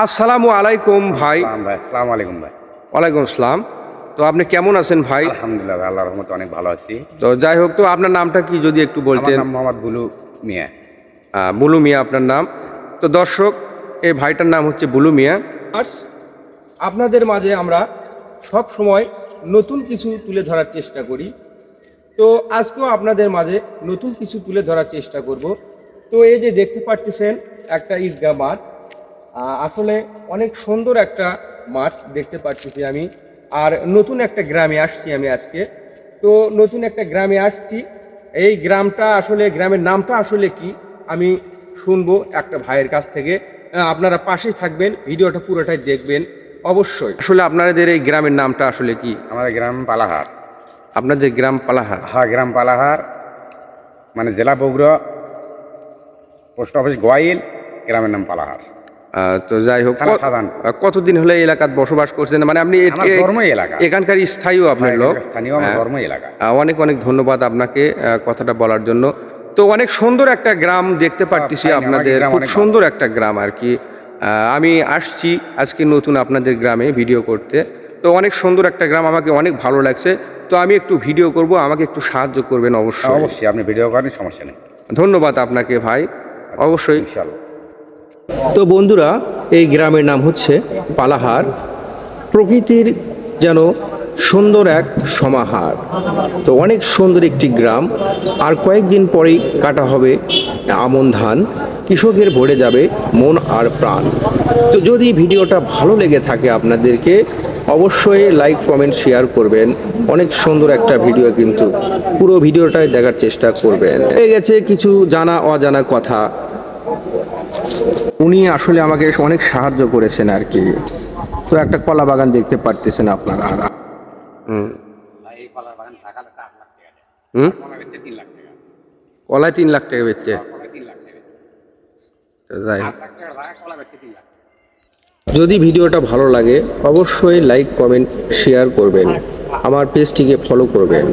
আসসালামু আলাইকুম ভাই। আসসালামু আলাইকুম ভাই। ওয়ালাইকুম আসসালাম। তো আপনি কেমন আছেন ভাই? আলহামদুলিল্লাহ ভাই, আল্লাহর রহমতে অনেক ভালো আছি। তো যাই হোক, তো আপনার নামটা কি যদি একটু আমার বলতেন? নাম মোহাম্মদ বুলু মিয়া। বুলু মিয়া আপনার নাম। তো দর্শক, এই ভাইটার নাম হচ্ছে বুলু মিয়া। আপনাদের মাঝে আমরা সব সময় নতুন কিছু তুলে ধরার চেষ্টা করি। তো আজকেও আপনাদের মাঝে নতুন কিছু তুলে ধরার চেষ্টা করব। তো এই যে দেখতে পাচ্ছেন একটা ঈদগাহ মাঠ, আসলে অনেক সুন্দর একটা মাঠ দেখতে পাচ্ছি আমি। আর নতুন একটা গ্রামে আসছি আমি আজকে। তো নতুন একটা গ্রামে আসছি, এই গ্রামটা আসলে, গ্রামের নামটা আসলে কি আমি শুনবো একটা ভাইয়ের কাছ থেকে। আপনারা পাশেই থাকবেন, ভিডিওটা পুরোটাই দেখবেন অবশ্যই। আসলে আপনাদের এই গ্রামের নামটা আসলে কি? আমাদের গ্রাম পালাহার। আপনাদের গ্রাম পালাহার? হ্যাঁ, গ্রাম পালাহার, মানে জেলা বগুড়া, পোস্ট অফিস গোয়াইল, গ্রামের নাম পালাহার। তো যাই হোক, কতদিন হলে এই এলাকায় বসবাস করছেন? মানে আপনি এখানকার স্থায়ীও আপনার লোক? স্থানীয়, ধর্ম এলাকা। অনেক অনেক ধন্যবাদ আপনাকে কথাটা বলার জন্য। তো অনেক সুন্দর একটা গ্রাম দেখতে পাচ্ছি আপনাদের, খুব সুন্দর একটা গ্রাম আর কি। আমি আসছি আজকে নতুন আপনাদের গ্রামে ভিডিও করতে। তো অনেক সুন্দর একটা গ্রাম, আমাকে অনেক ভালো লাগছে। তো আমি একটু ভিডিও করব, আমাকে একটু সাহায্য করবেন অবশ্যই? অবশ্যই, আপনি ভিডিও করেন, সমস্যা নেই। ধন্যবাদ আপনাকে ভাই, অবশ্যই। ইনশাআল্লাহ। তো বন্ধুরা, এই গ্রামের নাম হচ্ছে পালাহার। প্রকৃতির যেন সুন্দর এক সমাহার। তো অনেক সুন্দর একটি গ্রাম। আর কয়েকদিন পরেই কাটা হবে আমন ধান, কৃষকের ভরে যাবে মন আর প্রাণ। তো যদি ভিডিওটা ভালো লেগে থাকে আপনাদেরকে, অবশ্যই লাইক কমেন্ট শেয়ার করবেন। অনেক সুন্দর একটা ভিডিও, কিন্তু পুরো ভিডিওটাই দেখার চেষ্টা করবেন। হয়ে গেছে কিছু জানা অজানা কথা, উনি আসলে আমাকে অনেক সাহায্য করেছেন আর কি। তো একটা কলা বাগান দেখতে পারতেছেন আপনারা। কলায় 3 লাখ টাকা বেচছে। যাই হোক, যদি ভিডিওটা ভালো লাগে অবশ্যই লাইক কমেন্ট শেয়ার করবেন, আমার পেজটিকে ফলো করবেন।